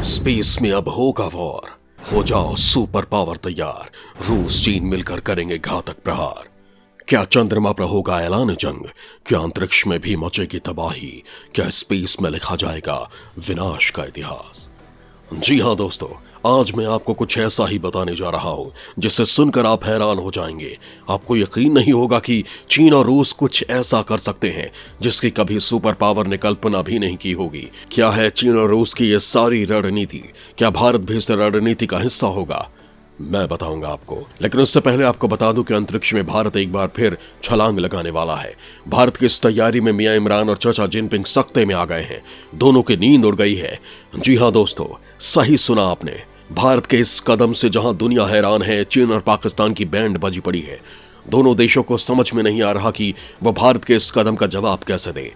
Space में अब होगा वॉर। हो जाओ सुपर पावर तैयार, रूस चीन मिलकर करेंगे घातक प्रहार। क्या चंद्रमा पर होगा ऐलान जंग? क्या अंतरिक्ष में भी मचेगी तबाही? क्या स्पेस में लिखा जाएगा विनाश का इतिहास? जी हाँ दोस्तों, आज मैं आपको कुछ ऐसा ही बताने जा रहा हूँ जिसे सुनकर आप हैरान हो जाएंगे। आपको यकीन नहीं होगा कि चीन और रूस कुछ ऐसा कर सकते हैं जिसकी कभी सुपर पावर ने कल्पना भी नहीं की होगी। क्या है चीन और रूस की ये सारी रणनीति? क्या भारत भी इस रणनीति का हिस्सा होगा? मैं बताऊंगा आपको, लेकिन उससे पहले आपको बता दूं कि अंतरिक्ष में भारत एक बार फिर छलांग लगाने वाला है। भारत की इस तैयारी में मियां इमरान और चाचा जिनपिंग सख्ते में आ गए हैं। दोनों की नींद उड़ गई है। जी हाँ दोस्तों, सही सुना आपने। भारत के इस कदम से जहां दुनिया हैरान है, चीन और पाकिस्तान की बैंड बजी पड़ी है। दोनों देशों को समझ में नहीं आ रहा कि वह भारत के इस कदम का जवाब कैसे दें।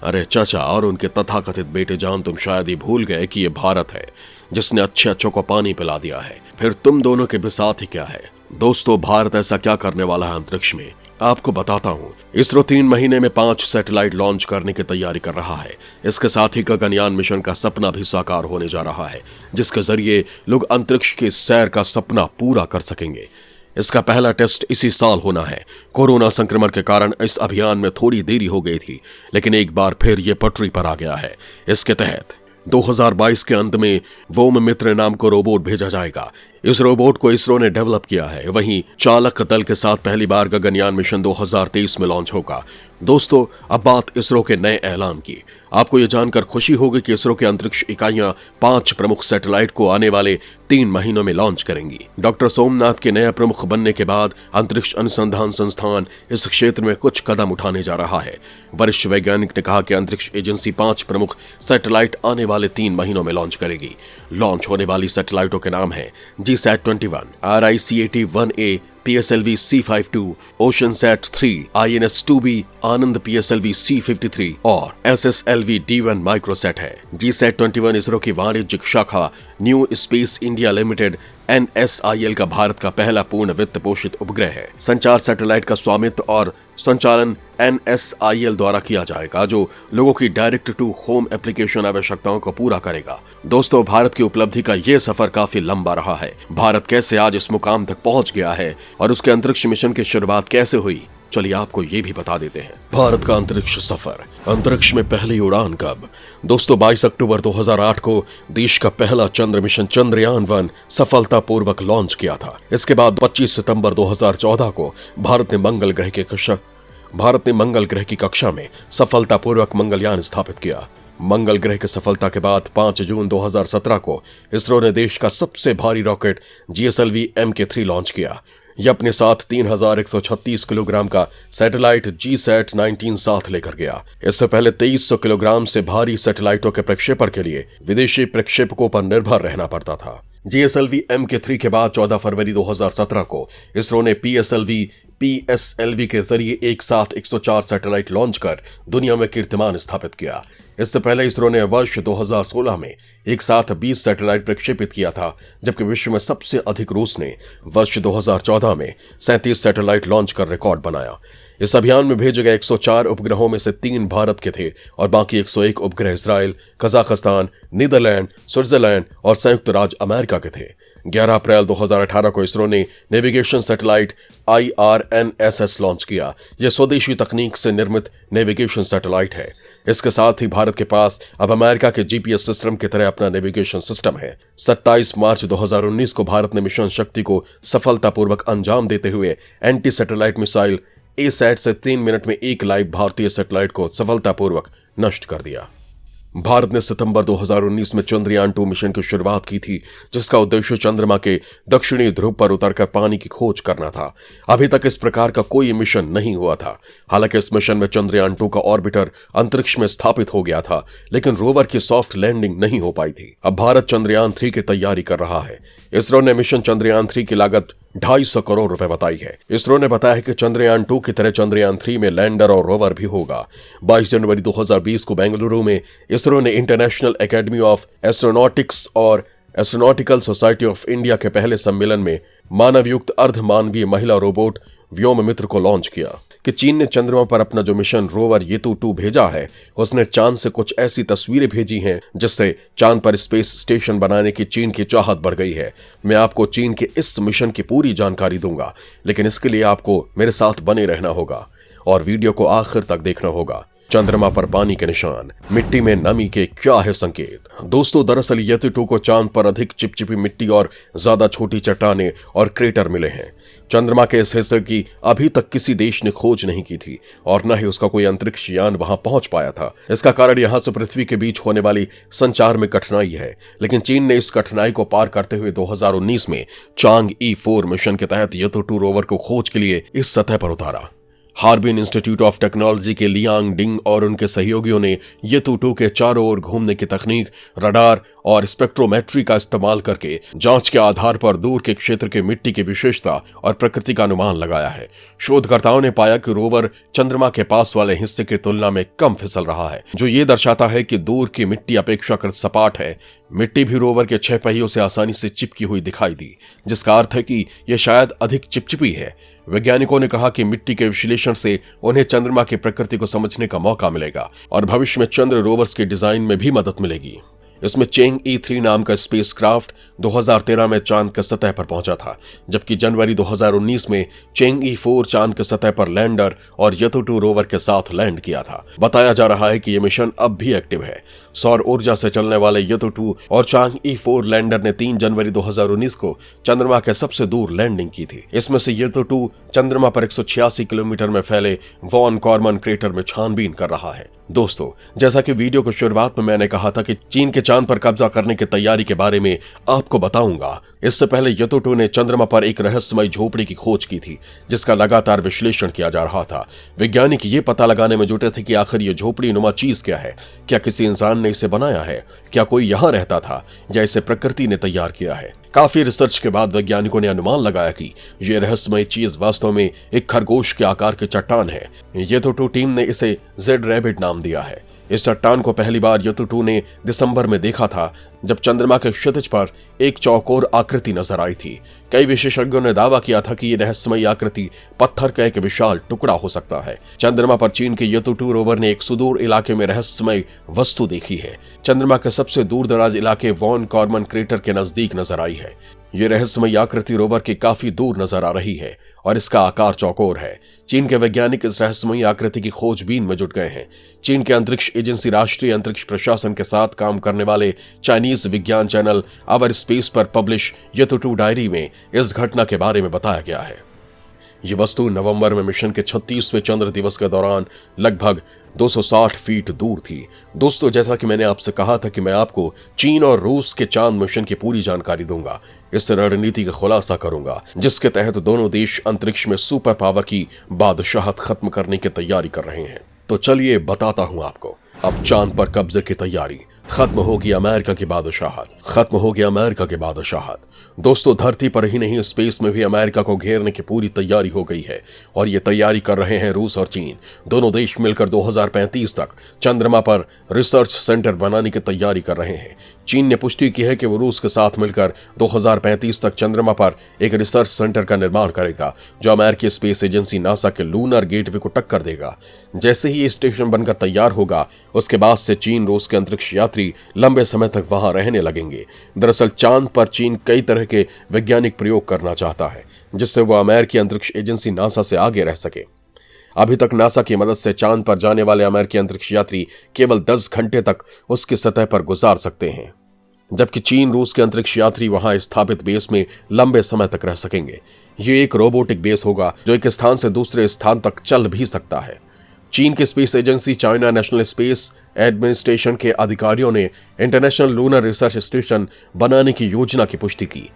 अरे चाचा और उनके तथाकथित बेटे जान, तुम शायद ही भूल गए कि ये भारत है जिसने अच्छे अच्छों को पानी पिला दिया है। फिर तुम दोनों के बिसात ही क्या है? दोस्तों, भारत ऐसा क्या करने वाला है अंतरिक्ष में, आपको बताता हूं। इसरो 3 महीने में 5 सैटेलाइट लॉन्च करने की तैयारी कर रहा है। इसके साथ ही गगनयान मिशन का सपना भी साकार होने जा रहा है, जिसके जरिए लोग अंतरिक्ष की सैर का सपना पूरा कर सकेंगे। इसका पहला टेस्ट इसी साल होना है। कोरोना संक्रमण के कारण इस अभियान में थोड़ी देरी हो गई थी, लेकिन एक बार फिर ये पटरी पर आ गया है। इसके तहत 2022 के अंत में व्योम मित्र नाम को रोबोट भेजा जाएगा। इस रोबोट को इसरो ने डेवलप किया है। वहीं चालक दल के साथ पहली बार गगनयान मिशन 2023 में लॉन्च होगा। दोस्तों, अब बात इसरो के नए ऐलान की। आपको यह जानकर खुशी होगी कि इसरो की अंतरिक्ष इकाइयां 5 प्रमुख सैटेलाइट को आने वाले 3 महीनों में लॉन्च करेंगी। डॉक्टर सोमनाथ के नया प्रमुख बनने के बाद अंतरिक्ष अनुसंधान संस्थान इस क्षेत्र में कुछ कदम उठाने जा रहा है। वरिष्ठ वैज्ञानिक ने कहा कि अंतरिक्ष एजेंसी 5 प्रमुख सैटेलाइट आने वाले 3 महीनों में लॉन्च करेगी। लॉन्च होने वाली सैटेलाइटों के नाम है GSAT-21, RICAT-1A, PSLV C52, OceanSat 3, INS-2B, आनंद PSLV C53 और SSLV D1 माइक्रोसैट है। GSAT-21 इसरो की वाणिज्यिक शाखा new space India limited NSIL का भारत का पहला पूर्ण वित्त पोषित उपग्रह है। संचार सैटेलाइट का स्वामित्व और संचालन NSIL द्वारा किया जाएगा, जो लोगों की डायरेक्ट टू होम एप्लीकेशन आवश्यकताओं को पूरा करेगा। दोस्तों, भारत की उपलब्धि का यह सफर काफी लंबा रहा है। भारत कैसे आज इस मुकाम तक पहुंच गया है और उसके अंतरिक्ष मिशन की शुरुआत कैसे हुई, चलिए आपको ये भी बता देते हैं। भारत का अंतरिक्ष सफर। अंतरिक्ष में पहली उड़ान कब? दोस्तों, 22 अक्टूबर 2008 को देश का पहला चंद्र मिशन चंद्रयान-1 सफलतापूर्वक लॉन्च किया था। इसके बाद 25 सितंबर 2014 को भारत ने मंगल ग्रह की कक्षा में सफलतापूर्वक मंगलयान स्थापित किया। मंगल ग्रह की सफलता के बाद 5 जून 2017 को इसरो ने देश का सबसे भारी रॉकेट GSLV Mk3 लॉन्च किया। यह अपने साथ 3136 किलोग्राम का सैटेलाइट GSAT-19 साथ लेकर गया। इससे पहले 2300 किलोग्राम से भारी सैटेलाइटों के प्रक्षेपण के लिए विदेशी प्रक्षेपकों पर निर्भर रहना पड़ता था। GSLV Mk3 के बाद 14 फरवरी 2017 को इसरो ने PSLV के जरिए एक साथ 104 सैटेलाइट लॉन्च कर दुनिया में कीर्तिमान स्थापित किया। इससे पहले इसरो ने वर्ष 2016 में एक साथ 20 सैटेलाइट प्रक्षेपित किया था, जबकि विश्व में सबसे अधिक रूस ने वर्ष 2014 में 37 सैटेलाइट लॉन्च कर रिकॉर्ड बनाया। इस अभियान में भेजे गए 104 उपग्रहों में से 3 भारत के थे और बाकी 101 उपग्रह इजराइल, कजाकिस्तान, नीदरलैंड, स्विट्जरलैंड और संयुक्त राज्य अमेरिका के थे। 11 अप्रैल 2018 को इसरो ने नेविगेशन सैटेलाइट IRNSS लॉन्च किया। यह स्वदेशी तकनीक से निर्मित नेविगेशन सैटेलाइट है। इसके साथ ही भारत के पास अब अमेरिका के GPS सिस्टम की तरह अपना नेविगेशन सिस्टम है। 27 मार्च 2019 को भारत ने मिशन शक्ति को सफलतापूर्वक अंजाम देते हुए एंटी सैटेलाइट मिसाइल ASAT से 3 मिनट में एक लाइव भारतीय सैटेलाइट को सफलतापूर्वक नष्ट कर दिया। भारत ने सितंबर 2019 में चंद्रयान-2 मिशन की शुरुआत की थी, जिसका उद्देश्य चंद्रमा के दक्षिणी ध्रुव पर उतरकर पानी की खोज करना था। अभी तक इस प्रकार का कोई मिशन नहीं हुआ था। हालांकि इस मिशन में चंद्रयान-2 का ऑर्बिटर अंतरिक्ष में स्थापित हो गया था, लेकिन रोवर की सॉफ्ट लैंडिंग नहीं हो पाई थी। अब भारत चंद्रयान-3 की तैयारी कर रहा है। इसरो ने मिशन चंद्रयान-3 की लागत 250 करोड़ रुपए बताई है। इसरो ने बताया है कि चंद्रयान-2 की तरह चंद्रयान-3 में लैंडर और रोवर भी होगा। 22 जनवरी 2020 को बेंगलुरु में इसरो ने इंटरनेशनल एकेडमी ऑफ एस्ट्रोनॉटिक्स और एस्ट्रोनॉटिकल सोसाइटी ऑफ इंडिया के पहले सम्मेलन में मानवयुक्त अर्धमानवीय महिला रोबोट व्योम मित्र को लॉन्च किया कि चीन ने चंद्रमा पर अपना जो मिशन रोवर येतु-2 भेजा है, उसने चांद से कुछ ऐसी तस्वीरें भेजी हैं जिससे चांद पर स्पेस स्टेशन बनाने की चीन की चाहत बढ़ गई है। मैं आपको चीन के इस मिशन की पूरी जानकारी दूंगा, लेकिन इसके लिए आपको मेरे साथ बने रहना होगा और वीडियो को आखिर तक देखना होगा। चंद्रमा पर पानी के निशान, मिट्टी में नमी के क्या है संकेत? दोस्तों, दरअसल येतु-2 को चांद पर अधिक चिपचिपी मिट्टी और ज्यादा छोटी चट्टानें और क्रेटर मिले हैं। चंद्रमा के इस हिस्से की अभी तक किसी देश ने खोज नहीं की थी और न ही उसका कोई अंतरिक्ष यान वहां पहुंच पाया था। इसका कारण यहां से पृथ्वी के बीच होने वाली संचार में कठिनाई है, लेकिन चीन ने इस कठिनाई को पार करते हुए 2019 में चांग-ई 4 मिशन के तहत येतु-2 रोवर को खोज के लिए इस सतह पर उतारा। हार्बिन इंस्टीट्यूट ऑफ टेक्नोलॉजी के लियांग डिंग और उनके सहयोगियों ने येतु-2 के चारों ओर घूमने की तकनीक, रडार और स्पेक्ट्रोमेट्री का इस्तेमाल करके जांच के आधार पर दूर के क्षेत्र के मिट्टी की विशेषता और प्रकृति का अनुमान लगाया है। शोधकर्ताओं ने पाया कि रोवर चंद्रमा के पास वाले हिस्से की तुलना में कम फिसल रहा है, जो ये दर्शाता है कि दूर की मिट्टी अपेक्षाकृत सपाट है। मिट्टी भी रोवर के 6 पहियों से आसानी से चिपकी हुई दिखाई दी, जिसका अर्थ है कि यह शायद अधिक चिपचिपी है। वैज्ञानिकों ने कहा कि मिट्टी के विश्लेषण से उन्हें चंद्रमा की प्रकृति को समझने का मौका मिलेगा और भविष्य में चंद्र रोवर्स के डिजाइन में भी मदद मिलेगी। इसमें चेंग-ई 3 नाम का स्पेसक्राफ्ट 2013 में चांद की सतह पर पहुंचा था, जबकि जनवरी 2019 में चेंग-ई 4 चांद की सतह पर लैंडर और येतु-2 रोवर के साथ लैंड किया था। बताया जा रहा है कि यह मिशन अब भी एक्टिव है। सौर ऊर्जा से चलने वाले येतु-2 और चांग-ई 4 लैंडर ने 3 जनवरी 2019 को चंद्रमा के सबसे दूर लैंडिंग की थी। इसमें से येतु-2 चंद्रमा पर 186 किलोमीटर में फैले वॉन कॉर्मन क्रेटर में छानबीन कर रहा है। दोस्तों, जैसा कि वीडियो की शुरुआत में मैंने कहा था कि चीन के चांद पर कब्जा करने की तैयारी के बारे में आपको बताऊंगा। इससे पहले येतु-2 ने चंद्रमा पर एक रहस्यमय झोपड़ी की खोज की थी, जिसका लगातार विश्लेषण किया जा रहा था। वैज्ञानिक ये पता लगाने में जुटे थे कि आखिर ये झोपड़ी नुमा चीज क्या है। क्या किसी इंसान ने इसे बनाया है? क्या कोई यहां रहता था या इसे प्रकृति ने तैयार किया है? काफी रिसर्च के बाद वैज्ञानिकों ने अनुमान लगाया कि यह रहस्यमय चीज वास्तव में एक खरगोश के आकार की चट्टान है। येतु-2 टीम ने इसे जेड रैबिट नाम दिया है। इस चट्टान को पहली बार येतु-2 ने दिसंबर में देखा था, जब चंद्रमा के क्षितिज पर एक चौकोर आकृति नजर आई थी। कई विशेषज्ञों ने दावा किया था कि यह रहस्यमयी आकृति पत्थर का एक विशाल टुकड़ा हो सकता है। चंद्रमा पर चीन के येतु-2 रोवर ने एक सुदूर इलाके में रहस्यमय वस्तु देखी है। चंद्रमा के सबसे दूर दराज इलाके वॉन कॉर्मन क्रेटर के नजदीक नजर आई है। ये रहस्यमयी आकृति रोवर के काफी दूर नजर आ रही है और इसका आकार चौकोर है। चीन के वैज्ञानिक इस रहस्यमयी आकृति की खोजबीन में जुट गए हैं। चीन के अंतरिक्ष एजेंसी राष्ट्रीय अंतरिक्ष प्रशासन के साथ काम करने वाले चाइनीज विज्ञान चैनल आवर स्पेस पर पब्लिश येतु-2 डायरी में इस घटना के बारे में बताया गया है। ये वस्तु नवंबर में मिशन के 36वें चंद्र दिवस के दौरान लगभग 260 फीट दूर थी। दोस्तों, जैसा कि मैंने आपसे कहा था कि मैं आपको चीन और रूस के चांद मिशन की पूरी जानकारी दूंगा। इस रणनीति का खुलासा करूंगा जिसके तहत दोनों देश अंतरिक्ष में सुपर पावर की बादशाहत खत्म करने की तैयारी कर रहे हैं। तो चलिए बताता हूं आपको। अब चांद पर कब्जे की तैयारी, खत्म होगी अमेरिका की बादशाहत, खत्म होगी अमेरिका की बादशाहत। दोस्तों, धरती पर ही नहीं स्पेस में भी अमेरिका को घेरने की पूरी तैयारी हो गई है और ये तैयारी कर रहे हैं रूस और चीन। दोनों देश मिलकर 2035 तक चंद्रमा पर रिसर्च सेंटर बनाने की तैयारी कर रहे हैं। चीन ने पुष्टि की है कि वो रूस के साथ मिलकर 2035 तक चंद्रमा पर एक रिसर्च सेंटर का निर्माण करेगा, जो अमेरिकी स्पेस एजेंसी नासा के लूनर गेटवे को टक्कर देगा। जैसे ही ये स्टेशन बनकर तैयार होगा, उसके बाद से चीन रूस के अंतरिक्ष यात्री लंबे समय तक वहां रहने लगेंगे। दरअसल चांद पर चीन कई तरह के वैज्ञानिक प्रयोग करना चाहता है, जिससे वह अमेरिकी अंतरिक्ष एजेंसी नासा से आगे रह सके। अभी तक नासा की मदद से चांद पर जाने वाले अमेरिकी अंतरिक्ष यात्री केवल 10 घंटे तक उसकी सतह पर गुजार सकते हैं, जबकि चीन रूस के अंतरिक्ष यात्री वहां स्थापित बेस में लंबे समय तक रह सकेंगे। ये एक रोबोटिक बेस होगा जो एक स्थान से दूसरे स्थान तक चल भी सकता है। चीन की space agency China national space administration के अधिकारियों ने इंटरनेशनल लूनर रिसर्च स्टेशन बनाने की योजना की पुष्टि की।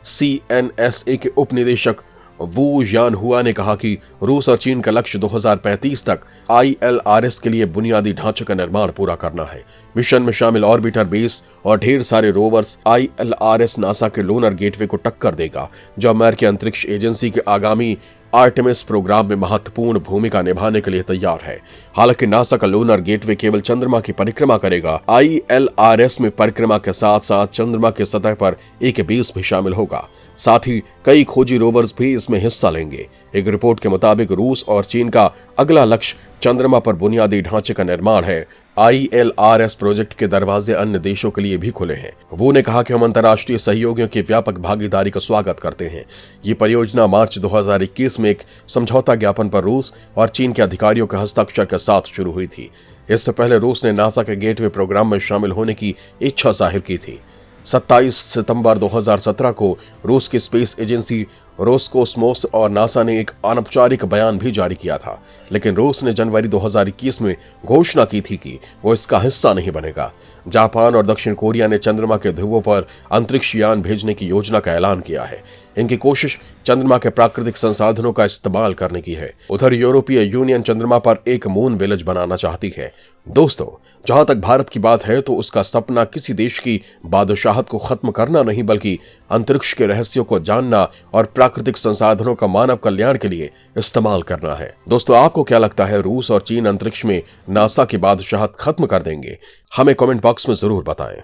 CNSA के उप निदेशक वू यानहुआ ने कहा कि रूस और चीन का लक्ष्य 2035 तक ILRS के लिए बुनियादी ढांचे का निर्माण पूरा करना है। मिशन में शामिल ऑर्बिटर बेस और ढेर सारे रोवर्स ILRS नासा के लूनर गेटवे को टक्कर देगा, जो अमेरिकी अंतरिक्ष एजेंसी के आगामी आर्टेमिस प्रोग्राम में महत्वपूर्ण भूमिका निभाने के लिए तैयार है। हालांकि नासा का लूनर गेटवे केवल चंद्रमा की परिक्रमा करेगा। ILRS में परिक्रमा के साथ साथ चंद्रमा की सतह पर एक बेस भी शामिल होगा। साथ ही कई खोजी रोवर्स भी इसमें हिस्सा लेंगे। एक रिपोर्ट के मुताबिक रूस और चीन का अगला लक्ष्य चंद्रमा पर बुनियादी ढांचे का निर्माण है। ILRS प्रोजेक्ट के दरवाजे अन्य देशों के लिए भी खुले हैं। वो ने कहा कि हम अंतर्राष्ट्रीय सहयोगियों की व्यापक भागीदारी का स्वागत करते हैं। ये परियोजना मार्च 2021 में एक समझौता ज्ञापन पर रूस और चीन के अधिकारियों के हस्ताक्षर के साथ शुरू हुई थी। इससे पहले रूस ने नासा के गेटवे प्रोग्राम में शामिल होने की इच्छा जाहिर की थी। 27 सितंबर 2017 को रूस की स्पेस एजेंसी रोसकोस्मोस और नासा ने एक अनौपचारिक बयान भी जारी किया था, लेकिन रूस ने जनवरी 2021 में घोषणा की थी कि वो इसका हिस्सा नहीं बनेगा। जापान और दक्षिण कोरिया ने चंद्रमा के ध्रुवों पर अंतरिक्ष यान भेजने की योजना का ऐलान किया है। इनकी कोशिश चंद्रमा के प्राकृतिक संसाधनों का इस्तेमाल करने की है। उधर यूरोपीय यूनियन चंद्रमा पर एक मून विलेज बनाना चाहती है। दोस्तों, जहां तक भारत की बात है तो उसका सपना किसी देश की बादशाहत को खत्म करना नहीं, बल्कि अंतरिक्ष के रहस्यों को जानना और प्राकृतिक संसाधनों का मानव कल्याण के लिए इस्तेमाल करना है। दोस्तों, आपको क्या लगता है, रूस और चीन अंतरिक्ष में नासा की बादशाहत खत्म कर देंगे? हमें कमेंट बॉक्स में जरूर बताएं।